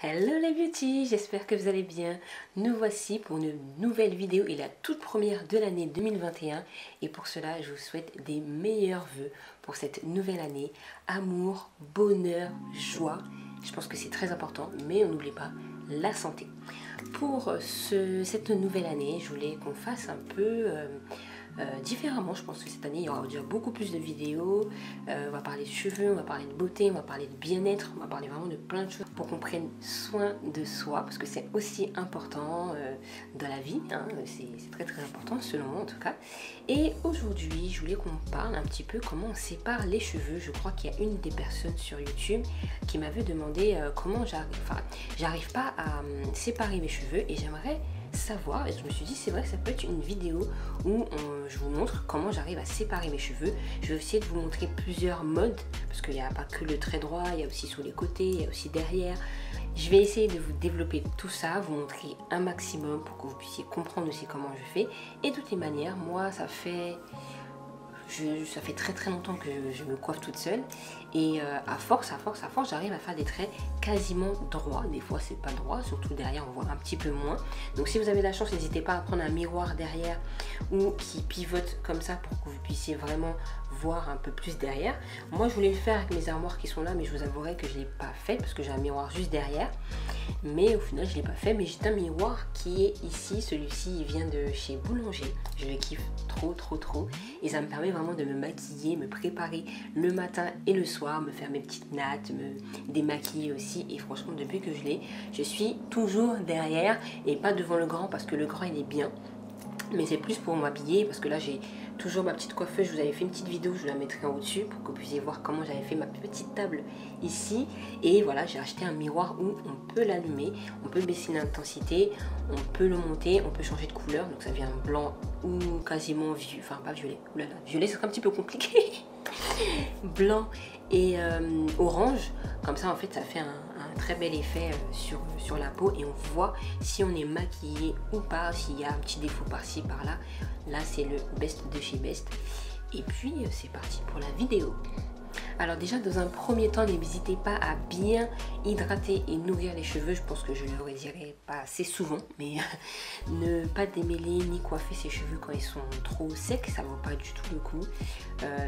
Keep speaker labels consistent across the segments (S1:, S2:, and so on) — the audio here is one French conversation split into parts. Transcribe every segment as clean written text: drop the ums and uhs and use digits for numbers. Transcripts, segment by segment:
S1: Hello la beauty, j'espère que vous allez bien. Nous voici pour une nouvelle vidéo et la toute première de l'année 2021. Et pour cela, je vous souhaite des meilleurs vœux pour cette nouvelle année. Amour, bonheur, joie. Je pense que c'est très important, mais on n'oublie pas la santé. Pour cette nouvelle année, je voulais qu'on fasse un peu différemment. Je pense que cette année, il y aura déjà beaucoup plus de vidéos. On va parler de cheveux, on va parler de beauté, on va parler de bien-être, on va parler vraiment de plein de choses pour qu'on prenne soin de soi, parce que c'est aussi important dans la vie, hein. C'est très très important selon moi en tout cas. Et aujourd'hui, je voulais qu'on parle un petit peu comment on sépare les cheveux. Je crois qu'il y a une des personnes sur YouTube qui m'avait demandé comment j'arrive pas à séparer mes cheveux et j'aimerais savoir, et je me suis dit c'est vrai que ça peut être une vidéo où je vous montre comment j'arrive à séparer mes cheveux. Je vais essayer de vous montrer plusieurs modes parce qu'il n'y a pas que le trait droit, il y a aussi sur les côtés, il y a aussi derrière. Je vais essayer de vous développer tout ça, vous montrer un maximum pour que vous puissiez comprendre aussi comment je fais. Et de toutes les manières, moi ça fait très très longtemps que je me coiffe toute seule et à force j'arrive à faire des traits quasiment droits. Des fois c'est pas droit, surtout derrière on voit un petit peu moins. Donc si vous avez la chance, n'hésitez pas à prendre un miroir derrière ou qui pivote comme ça pour que vous puissiez vraiment voir un peu plus derrière. Moi je voulais le faire avec mes armoires qui sont là, mais je vous avouerai que je l'ai pas fait parce que j'ai un miroir juste derrière, mais au final je l'ai pas fait. Mais j'ai un miroir qui est ici, celui-ci il vient de chez Boulanger, je le kiffe trop et ça me permet vraiment de me maquiller, me préparer le matin et le soir, me faire mes petites nattes, me démaquiller aussi. Et franchement depuis que je l'ai, je suis toujours derrière et pas devant le grand parce que le grand il est bien, mais c'est plus pour m'habiller parce que là j'ai toujours ma petite coiffeuse. Je vous avais fait une petite vidéo, je vous la mettrai en au-dessus pour que vous puissiez voir comment j'avais fait ma petite table ici. Et voilà, j'ai acheté un miroir où on peut l'allumer, on peut baisser l'intensité, on peut le monter, on peut changer de couleur, donc ça devient blanc ou quasiment violet, enfin pas violet, oulala, violet c'est un petit peu compliqué blanc et orange, comme ça en fait ça fait un très bel effet sur la peau et on voit si on est maquillé ou pas, s'il y a un petit défaut par-ci par-là. Là c'est le best de chez Best. Et puis c'est parti pour la vidéo. Alors déjà dans un premier temps, n'hésitez pas à bien hydrater et nourrir les cheveux. Je pense que je le redirai pas assez souvent, mais ne pas démêler ni coiffer ses cheveux quand ils sont trop secs, ça vaut pas du tout le coup.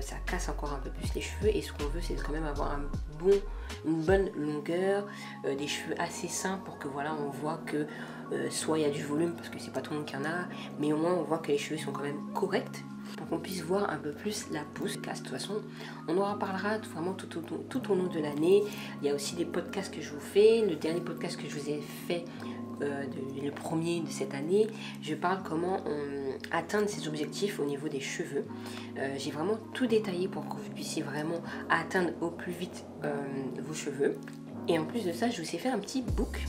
S1: Ça casse encore un peu plus les cheveux et ce qu'on veut c'est quand même avoir une bonne longueur, des cheveux assez sains pour que voilà on voit que soit il y a du volume parce que c'est pas tout le monde qui en a, mais au moins on voit que les cheveux sont quand même corrects, pour qu'on puisse voir un peu plus la pousse. De toute façon, on en reparlera vraiment tout au long de l'année. Il y a aussi des podcasts que je vous fais. Le dernier podcast que je vous ai fait, le premier de cette année, je parle comment atteindre ses objectifs au niveau des cheveux. J'ai vraiment tout détaillé pour que vous puissiez vraiment atteindre au plus vite vos cheveux. Et en plus de ça, je vous ai fait un petit e-book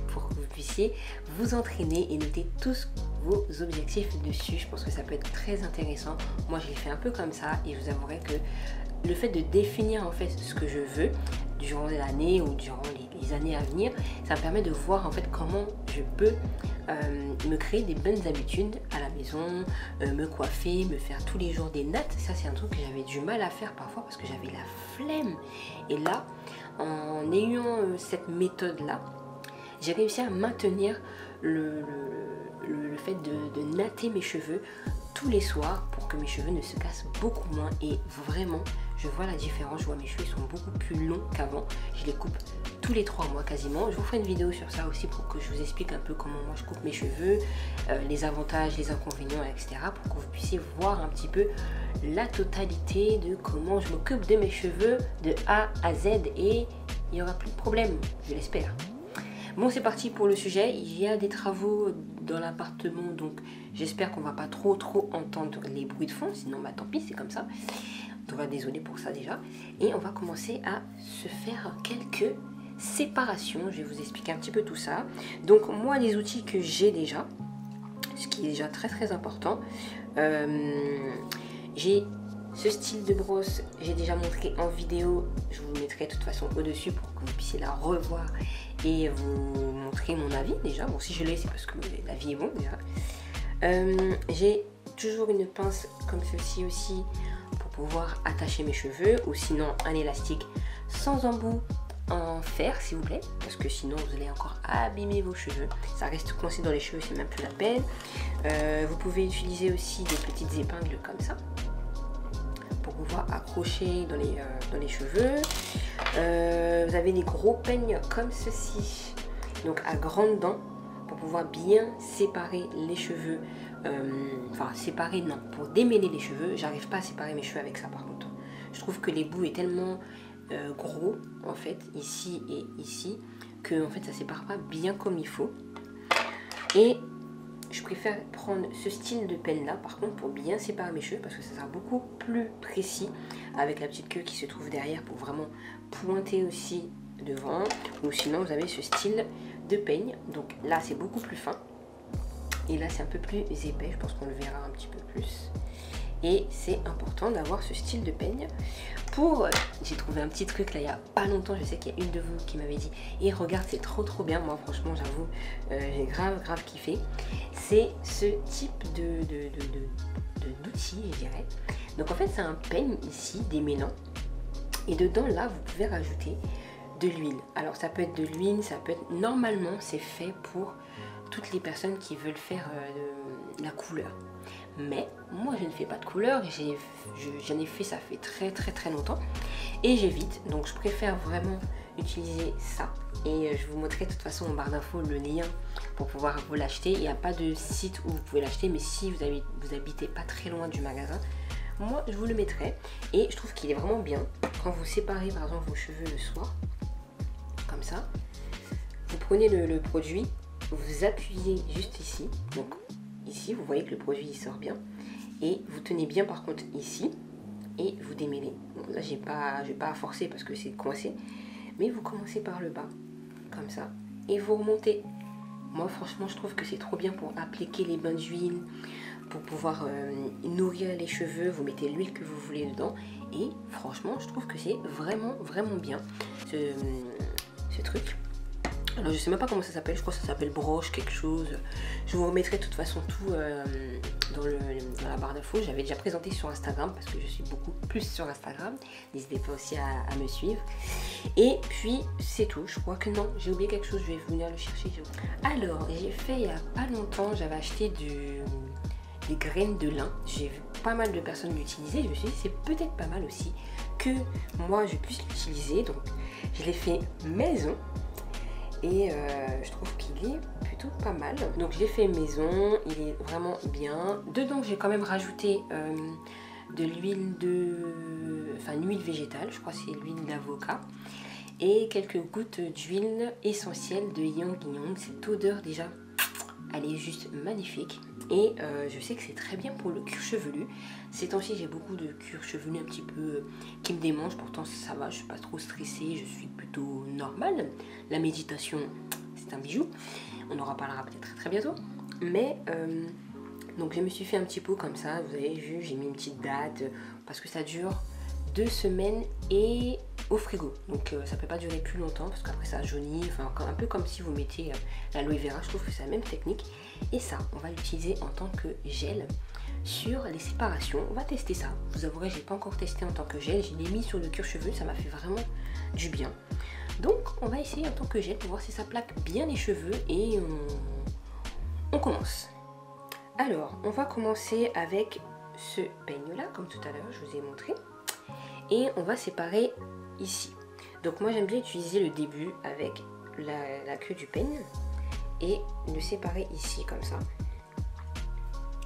S1: pour que vous puissiez vous entraîner et noter tous vos objectifs dessus. Je pense que ça peut être très intéressant. Moi je l'ai fait un peu comme ça et je vous avouerai que le fait de définir en fait ce que je veux durant l'année ou durant les années à venir, ça me permet de voir en fait comment je peux me créer des bonnes habitudes à la maison, me coiffer, me faire tous les jours des nattes. Ça c'est un truc que j'avais du mal à faire parfois parce que j'avais la flemme. Et là, en ayant cette méthode là, j'ai réussi à maintenir le fait de natter mes cheveux tous les soirs pour que mes cheveux ne se cassent beaucoup moins. Et vraiment je vois la différence, je vois mes cheveux ils sont beaucoup plus longs qu'avant. Je les coupe tous les 3 mois quasiment. Je vous ferai une vidéo sur ça aussi pour que je vous explique un peu comment moi je coupe mes cheveux, les avantages, les inconvénients, etc. pour que vous puissiez voir un petit peu la totalité de comment je m'occupe de mes cheveux de A à Z et il n'y aura plus de problème, je l'espère. Bon, c'est parti pour le sujet. Il y a des travaux dans l'appartement, donc j'espère qu'on va pas trop entendre les bruits de fond, sinon bah tant pis, c'est comme ça. Donc désolé pour ça déjà. Et on va commencer à se faire quelques séparations. Je vais vous expliquer un petit peu tout ça. Donc moi, les outils que j'ai déjà, ce qui est déjà très important, j'ai ce style de brosse, j'ai déjà montré en vidéo, je vous mettrai de toute façon au-dessus pour que vous puissiez la revoir et vous montrer mon avis déjà. Bon, si je l'ai, c'est parce que l'avis est bon déjà. J'ai toujours une pince comme ceci aussi pour pouvoir attacher mes cheveux, ou sinon un élastique sans embout en fer s'il vous plaît, parce que sinon vous allez encore abîmer vos cheveux. Ça reste coincé dans les cheveux, c'est même plus la peine. Vous pouvez utiliser aussi des petites épingles comme ça pour pouvoir accrocher dans les cheveux. Vous avez des gros peignes comme ceci, donc à grandes dents, pour pouvoir bien séparer les cheveux. Enfin séparer non, pour démêler les cheveux. J'arrive pas à séparer mes cheveux avec ça par contre. Je trouve que l'ébout est tellement gros en fait, ici et ici, que en fait ça sépare pas bien comme il faut. Et je préfère prendre ce style de peigne là par contre pour bien séparer mes cheveux, parce que ça sera beaucoup plus précis avec la petite queue qui se trouve derrière pour vraiment pointer aussi devant. Ou sinon vous avez ce style de peigne, donc là c'est beaucoup plus fin et là c'est un peu plus épais, je pense qu'on le verra un petit peu plus. Et c'est important d'avoir ce style de peigne. Pour, j'ai trouvé un petit truc là il n'y a pas longtemps, je sais qu'il y a une de vous qui m'avait dit et regarde c'est trop bien, moi franchement j'avoue j'ai grave kiffé. C'est ce type d'outil je dirais. Donc en fait c'est un peigne ici démêlant et dedans là vous pouvez rajouter de l'huile. Alors ça peut être de l'huile, ça peut être, normalement c'est fait pour toutes les personnes qui veulent faire la couleur. Mais moi je ne fais pas de couleur, j'en ai fait, ça fait très longtemps et j'évite, donc je préfère vraiment utiliser ça. Et je vous montrerai de toute façon en barre d'infos le lien pour pouvoir vous l'acheter. Il n'y a pas de site où vous pouvez l'acheter, mais si vous habitez pas très loin du magasin, moi je vous le mettrai. Et je trouve qu'il est vraiment bien quand vous séparez par exemple vos cheveux le soir, comme ça. Vous prenez le produit, vous appuyez juste ici, donc ici vous voyez que le produit il sort bien, et vous tenez bien par contre ici et vous démêlez. Bon, là je vais pas forcer parce que c'est coincé, mais vous commencez par le bas comme ça et vous remontez. Moi franchement je trouve que c'est trop bien pour appliquer les bains d'huile, pour pouvoir nourrir les cheveux. Vous mettez l'huile que vous voulez dedans et franchement je trouve que c'est vraiment bien ce truc. Alors je sais même pas comment ça s'appelle, je crois que ça s'appelle broche quelque chose. Je vous remettrai de toute façon tout dans la barre d'infos. J'avais déjà présenté sur Instagram parce que je suis beaucoup plus sur Instagram. N'hésitez pas aussi à me suivre. Et puis c'est tout, je crois que non, j'ai oublié quelque chose, je vais venir le chercher. Alors j'ai fait il y a pas longtemps, j'avais acheté des graines de lin. J'ai vu pas mal de personnes l'utiliser, je me suis dit c'est peut-être pas mal aussi que moi je puisse l'utiliser. Donc je l'ai fait maison. Et je trouve qu'il est plutôt pas mal. Donc je l'ai fait maison, il est vraiment bien. Dedans j'ai quand même rajouté de l'huile une huile végétale, je crois que c'est l'huile d'avocat. Et quelques gouttes d'huile essentielle de Yang Yang. Cette odeur déjà, elle est juste magnifique. Et je sais que c'est très bien pour le cuir chevelu. Ces temps-ci j'ai beaucoup de cuir chevelu un petit peu qui me démange. Pourtant ça va, je suis pas trop stressée, je suis plutôt normale. La méditation c'est un bijou. On en reparlera peut-être très bientôt. Mais donc je me suis fait un petit pot comme ça. Vous avez vu, j'ai mis une petite date parce que ça dure 2 semaines et au frigo. Donc ça peut pas durer plus longtemps parce qu'après ça jaunit. Enfin un peu comme si vous mettiez l'aloe vera. Je trouve que c'est la même technique. Et ça, on va l'utiliser en tant que gel sur les séparations. On va tester ça. Vous avouerez, j'ai pas encore testé en tant que gel. Je l'ai mis sur le cuir chevelu, ça m'a fait vraiment du bien. Donc on va essayer en tant que gel pour voir si ça plaque bien les cheveux. Et on commence. Alors, on va commencer avec ce peigne là, comme tout à l'heure, je vous ai montré. Et on va séparer ici. Donc moi j'aime bien utiliser le début avec la queue du peigne et le séparer ici comme ça.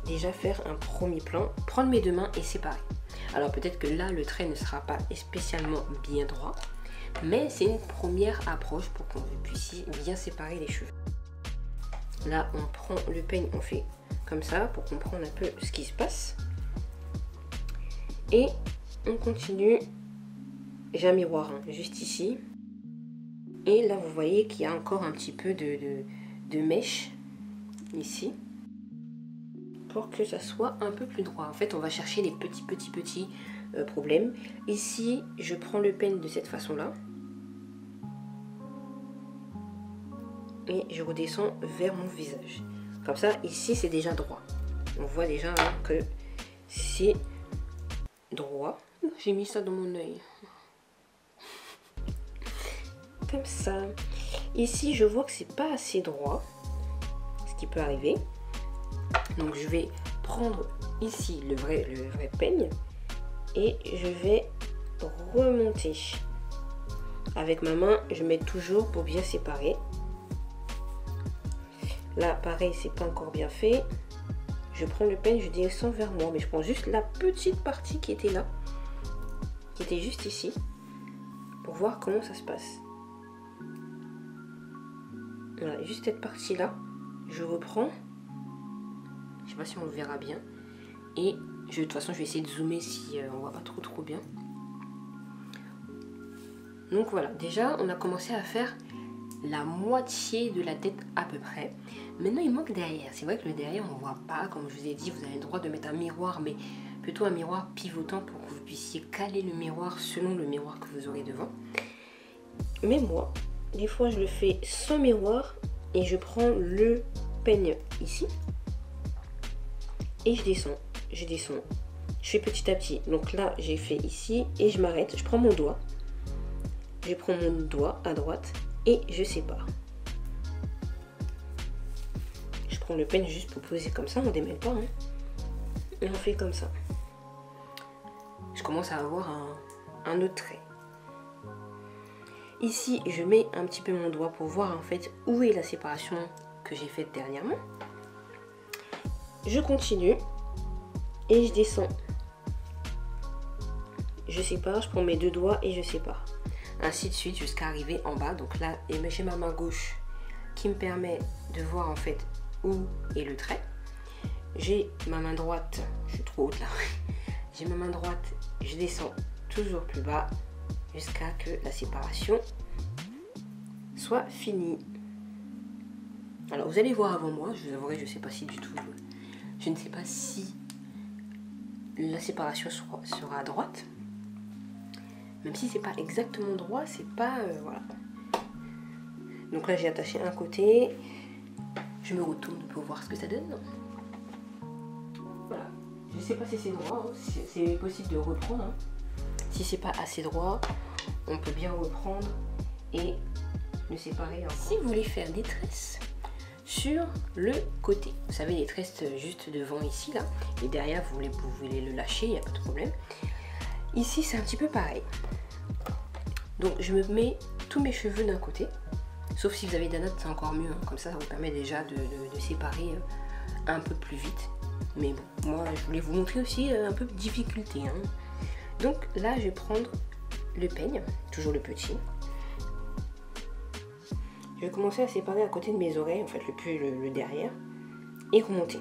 S1: Déjà faire un premier plan, prendre mes 2 mains et séparer. Alors peut-être que là le trait ne sera pas spécialement bien droit, mais c'est une première approche pour qu'on puisse bien séparer les cheveux. Là on prend le peigne, on fait comme ça pour comprendre un peu ce qui se passe. Et on continue. J'ai un miroir juste ici. Et là vous voyez qu'il y a encore un petit peu de mèche ici. Pour que ça soit un peu plus droit. En fait on va chercher les petits problèmes. Ici je prends le peigne de cette façon là. Et je redescends vers mon visage. Comme ça ici c'est déjà droit. On voit déjà que c'est droit. J'ai mis ça dans mon œil. comme ça. Ici, je vois que c'est pas assez droit, ce qui peut arriver. Donc je vais prendre ici le vrai peigne et je vais remonter. Avec ma main, je mets toujours pour bien séparer. Là, pareil, c'est pas encore bien fait. Je prends le peigne, je descends vers moi, mais je prends juste la petite partie qui était là, qui était juste ici, pour voir comment ça se passe. Voilà, juste cette partie-là, je reprends. Je sais pas si on le verra bien. Et de toute façon, je vais essayer de zoomer si on voit pas trop bien. Donc voilà, déjà, on a commencé à faire la moitié de la tête à peu près. Maintenant, il manque derrière. C'est vrai que le derrière, on ne voit pas. Comme je vous ai dit, vous avez le droit de mettre un miroir, mais plutôt un miroir pivotant pour que vous puissiez caler le miroir selon le miroir que vous aurez devant. Mais moi, des fois, je le fais sans miroir et je prends le peigne ici et je descends. Je fais petit à petit. Donc là, j'ai fait ici et je m'arrête. Je prends mon doigt. Je prends mon doigt à droite et je sépare. Je prends le peigne juste pour poser comme ça, on ne démêle pas. Hein. Et on fait comme ça. Je commence à avoir un autre trait. Ici, je mets un petit peu mon doigt pour voir en fait où est la séparation que j'ai faite dernièrement. Je continue et je descends. Je sépare, je prends mes deux doigts et je sépare. Ainsi de suite jusqu'à arriver en bas. Donc là, j'ai ma main gauche qui me permet de voir en fait où est le trait. J'ai ma main droite, je suis trop haute là. J'ai ma main droite, je descends toujours plus bas jusqu'à que la séparation soit finie. Alors vous allez voir avant moi, je vous avouerai, je ne sais pas si du tout, je ne sais pas si la séparation sera à droite. Même si c'est pas exactement droit, c'est pas... voilà. Donc là j'ai attaché un côté. Je me retourne pour voir ce que ça donne. Voilà. Je sais pas si c'est droit, hein. C'est possible de reprendre. Hein. Si c'est pas assez droit, on peut bien reprendre et le séparer encore. Si vous voulez faire des tresses sur le côté, vous savez les tresses juste devant ici là, et derrière vous voulez le lâcher, il n'y a pas de problème. Ici c'est un petit peu pareil. Donc je me mets tous mes cheveux d'un côté, sauf si vous avez des notes, c'est encore mieux, hein. Comme ça vous permet déjà de séparer un peu plus vite. Mais bon, moi je voulais vous montrer aussi un peu de difficulté. Hein. Donc là je vais prendre le peigne, toujours le petit. Je vais commencer à séparer à côté de mes oreilles, en fait le derrière, et remonter.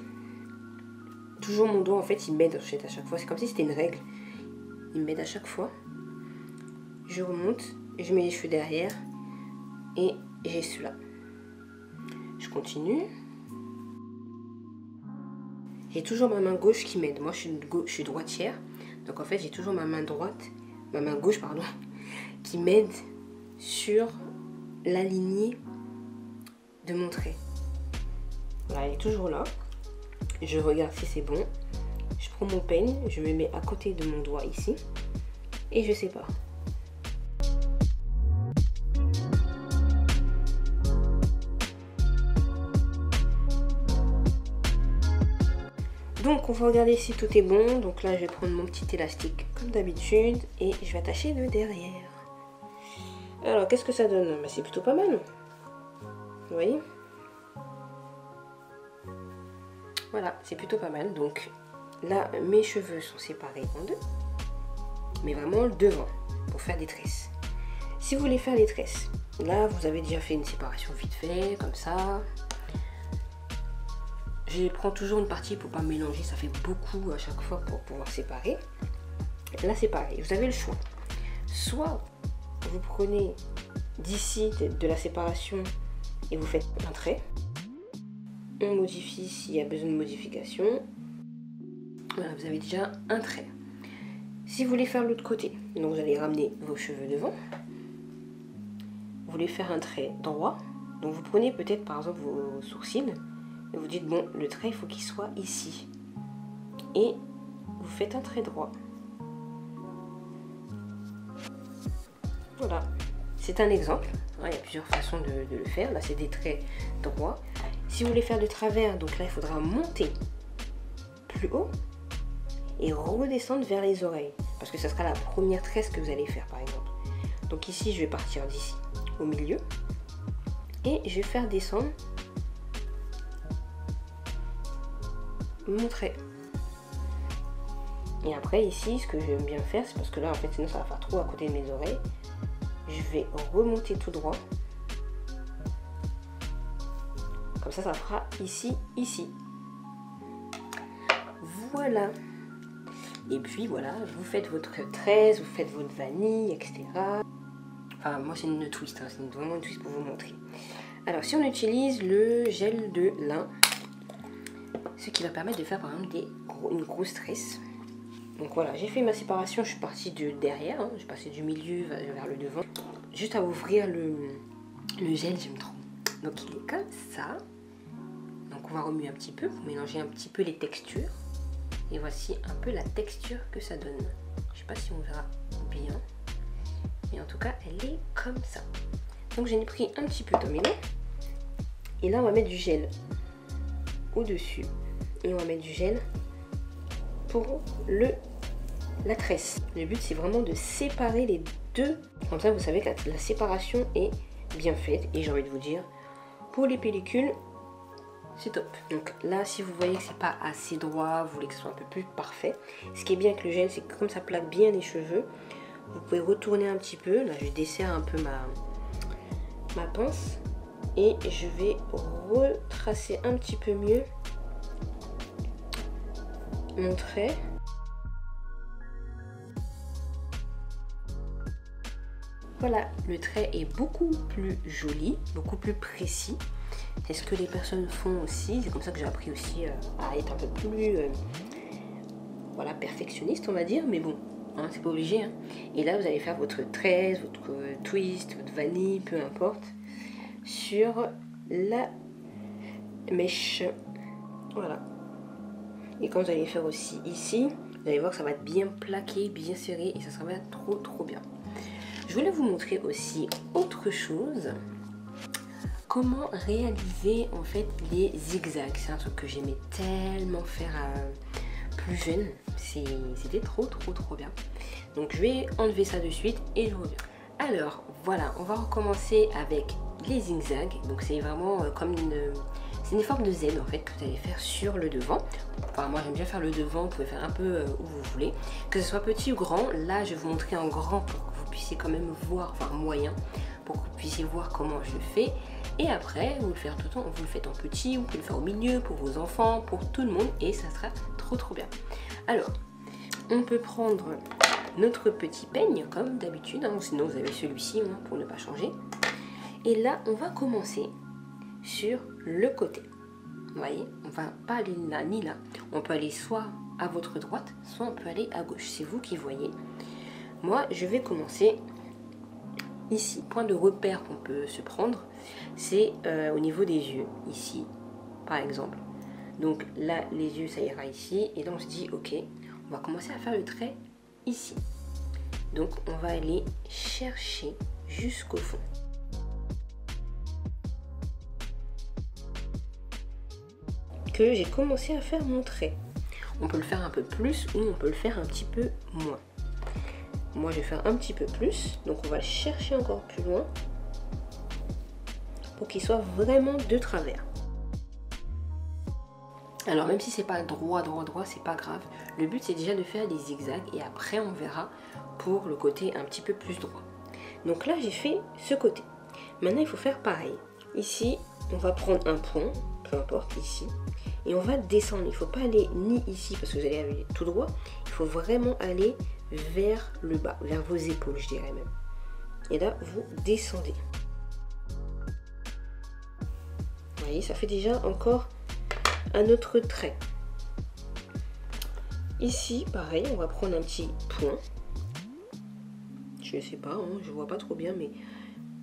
S1: Toujours mon doigt en fait il m'aide à chaque fois, c'est comme si c'était une règle. Il m'aide à chaque fois. Je remonte, je mets les cheveux derrière et j'ai cela. Je continue. J'ai toujours ma main gauche qui m'aide. Moi je suis droitière, donc en fait j'ai toujours ma main gauche pardon, qui m'aide sur la lignée de mon trait. Voilà, elle est toujours là. Je regarde si c'est bon. Je prends mon peigne, je me mets à côté de mon doigt ici et je sépare. Donc on va regarder si tout est bon. Donc là je vais prendre mon petit élastique comme d'habitude et je vais attacher le derrière. Alors qu'est-ce que ça donne? C'est plutôt pas mal. Vous voyez? Voilà, c'est plutôt pas mal. Donc là mes cheveux sont séparés en deux. Mais vraiment le devant pour faire des tresses. Si vous voulez faire les tresses, là vous avez déjà fait une séparation vite fait comme ça. Je prends toujours une partie pour pas mélanger, ça fait beaucoup à chaque fois pour pouvoir séparer. Là c'est pareil, vous avez le choix. Soit vous prenez d'ici de la séparation et vous faites un trait. On modifie s'il y a besoin de modification. Voilà, vous avez déjà un trait. Si vous voulez faire l'autre côté, donc vous allez ramener vos cheveux devant. Vous voulez faire un trait droit. Donc vous prenez peut-être par exemple vos sourcils. Et vous dites, bon, le trait, il faut qu'il soit ici. Et vous faites un trait droit. Voilà. c'est un exemple. Hein, il y a plusieurs façons de le faire. Là, c'est des traits droits. Si vous voulez faire de travers, donc là, il faudra monter plus haut et redescendre vers les oreilles. Parce que ça sera la première tresse que vous allez faire, par exemple. Donc ici, je vais partir d'ici, au milieu. Et je vais faire descendre mon trait. Et après, ici, ce que j'aime bien faire, c'est parce que là, en fait, sinon, ça va faire trop à côté de mes oreilles. Je vais remonter tout droit. Comme ça fera ici, ici. Voilà. Et puis voilà, vous faites votre tresse, vous faites votre vanille, etc. Enfin, moi c'est une twist, hein, c'est vraiment une twist pour vous montrer. Alors, si on utilise le gel de lin, ce qui va permettre de faire par exemple une grosse tresse. Donc voilà, j'ai fait ma séparation, je suis partie de derrière, hein, je suis passée du milieu vers le devant. Juste à ouvrir le gel, j'aime trop. Donc il est comme ça. Donc on va remuer un petit peu pour mélanger un petit peu les textures. Et voici un peu la texture que ça donne. Je ne sais pas si on verra bien. Mais en tout cas, elle est comme ça. Donc j'en ai pris un petit peu de mélange. Et là, on va mettre du gel au-dessus. Et on va mettre du gel pour la tresse. Le but, c'est vraiment de séparer les deux. Comme ça, vous savez que la séparation est bien faite. Et j'ai envie de vous dire, pour les pellicules, c'est top. Donc là, si vous voyez que c'est pas assez droit, vous voulez que ce soit un peu plus parfait, ce qui est bien avec le gel, c'est que comme ça plaque bien les cheveux, vous pouvez retourner un petit peu. Là, je desserre un peu ma pince et je vais retracer un petit peu mieux mon trait. Voilà, le trait est beaucoup plus joli, beaucoup plus précis. C'est ce que les personnes font aussi. C'est comme ça que j'ai appris aussi à être un peu plus voilà, perfectionniste, on va dire. Mais bon, hein, c'est pas obligé. Hein. Et là, vous allez faire votre tresse, votre twist, votre vanille, peu importe, sur la mèche. Voilà. Et quand vous allez faire aussi ici, vous allez voir que ça va être bien plaqué, bien serré et ça sera bien trop bien. Je voulais vous montrer aussi autre chose. Comment réaliser en fait les zigzags. C'est un truc que j'aimais tellement faire plus jeune. C'était trop bien. Donc je vais enlever ça de suite et je reviens. Alors voilà, on va recommencer avec les zigzags. Donc c'est vraiment comme c'est une forme de Z en fait que vous allez faire sur le devant. Enfin moi j'aime bien faire le devant, vous pouvez faire un peu où vous voulez. Que ce soit petit ou grand, là je vais vous montrer en grand pour que vous puissiez quand même voir, enfin moyen, pour que vous puissiez voir comment je le fais. Et après, vous le faites tout le temps, vous le faites en petit, vous pouvez le faire au milieu, pour vos enfants, pour tout le monde, et ça sera trop bien. Alors, on peut prendre notre petit peigne, comme d'habitude, hein, sinon vous avez celui-ci, hein, pour ne pas changer. Et là, on va commencer sur le côté. Vous voyez, on va pas aller là ni là. On peut aller soit à votre droite, soit on peut aller à gauche. C'est vous qui voyez. Moi, je vais commencer ici. Point de repère qu'on peut se prendre, c'est au niveau des yeux, ici par exemple. Donc là, les yeux, ça ira ici. Et là, on se dit, ok, on va commencer à faire le trait ici. Donc on va aller chercher jusqu'au fond. Que j'ai commencé à faire mon trait. On peut le faire un peu plus ou on peut le faire un petit peu moins. Moi, je vais faire un petit peu plus. Donc, on va le chercher encore plus loin pour qu'il soit vraiment de travers. Alors, même si c'est pas droit, c'est pas grave. Le but, c'est déjà de faire des zigzags et après, on verra pour le côté un petit peu plus droit. Donc là, j'ai fait ce côté. Maintenant, il faut faire pareil. Ici, on va prendre un point, peu importe, ici. Et on va descendre. Il ne faut pas aller ni ici parce que vous allez aller tout droit. Il faut vraiment aller vers le bas, vers vos épaules, je dirais même. Et là, vous descendez. Vous voyez, ça fait déjà encore un autre trait. Ici, pareil, on va prendre un petit point. Je ne sais pas, hein, je vois pas trop bien, mais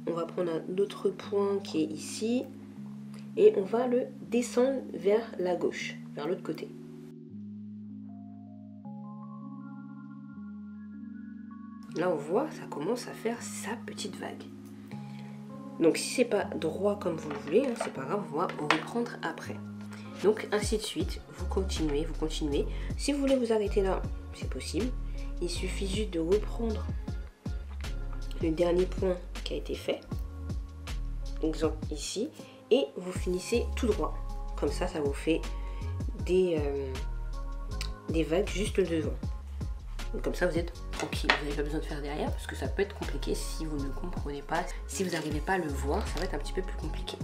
S1: on va prendre un autre point qui est ici. Et on va le descendre vers la gauche, vers l'autre côté. Là, on voit, ça commence à faire sa petite vague. Donc si c'est pas droit comme vous le voulez, hein, c'est pas grave, on va reprendre après. Donc ainsi de suite, vous continuez, vous continuez. Si vous voulez vous arrêter là, c'est possible. Il suffit juste de reprendre le dernier point qui a été fait. Exemple ici. Et vous finissez tout droit. Comme ça, ça vous fait des vagues juste devant. Donc comme ça, vous êtes tranquille. Vous n'avez pas besoin de faire derrière parce que ça peut être compliqué si vous ne comprenez pas. Si vous n'arrivez pas à le voir, ça va être un petit peu plus compliqué.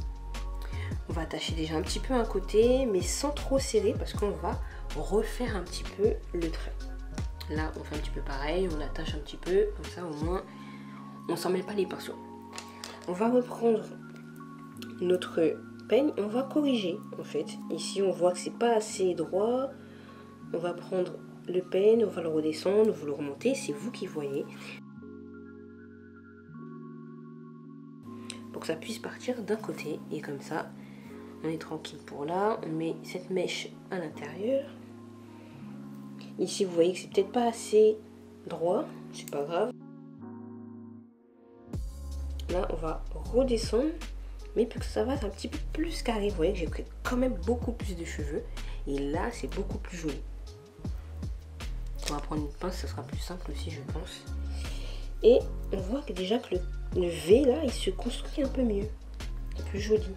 S1: On va attacher déjà un petit peu un côté, mais sans trop serrer parce qu'on va refaire un petit peu le trait. Là, on fait un petit peu pareil, on attache un petit peu, comme ça au moins, on s'en mêle pas les pinceaux. On va reprendre notre peigne, on va corriger en fait. Ici, on voit que c'est pas assez droit. On va prendre le peigne, on va le redescendre, vous le remonter, c'est vous qui voyez. Pour que ça puisse partir d'un côté et comme ça, on est tranquille pour là. On met cette mèche à l'intérieur. Ici, vous voyez que c'est peut-être pas assez droit, c'est pas grave. Là, on va redescendre, mais pour que ça va être un petit peu plus carré. Vous voyez que j'ai pris quand même beaucoup plus de cheveux. Et là, c'est beaucoup plus joli. On va prendre une pince, ça sera plus simple aussi, je pense. Et on voit que déjà que le V, là, il se construit un peu mieux. C'est plus joli.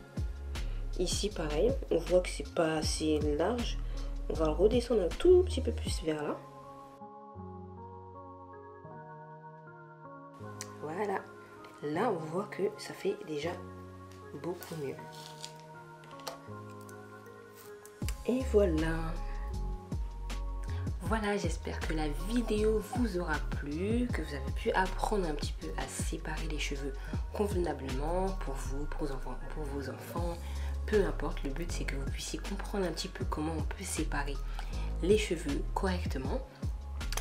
S1: Ici, pareil, on voit que c'est pas assez large. On va le redescendre un tout petit peu plus vers là. Voilà. Là, on voit que ça fait déjà beaucoup mieux. Et voilà. Voilà, j'espère que la vidéo vous aura plu, que vous avez pu apprendre un petit peu à séparer les cheveux convenablement pour vous, pour vos enfants. Peu importe, le but c'est que vous puissiez comprendre un petit peu comment on peut séparer les cheveux correctement.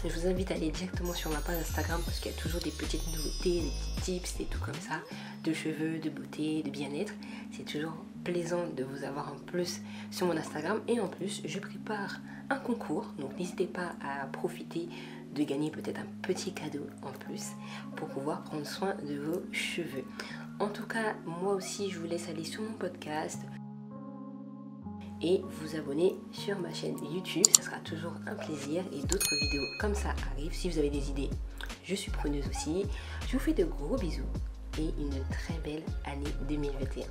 S1: Je vous invite à aller directement sur ma page Instagram parce qu'il y a toujours des petites nouveautés, des petits tips, des tout comme ça, de cheveux, de beauté, de bien-être. C'est toujours plaisant de vous avoir en plus sur mon Instagram. Et en plus, je prépare un concours. Donc n'hésitez pas à profiter de gagner peut-être un petit cadeau en plus pour pouvoir prendre soin de vos cheveux. En tout cas, moi aussi, je vous laisse aller sur mon podcast et vous abonner sur ma chaîne YouTube, ça sera toujours un plaisir et d'autres vidéos comme ça arrivent. Si vous avez des idées, je suis preneuse aussi. Je vous fais de gros bisous et une très belle année 2021.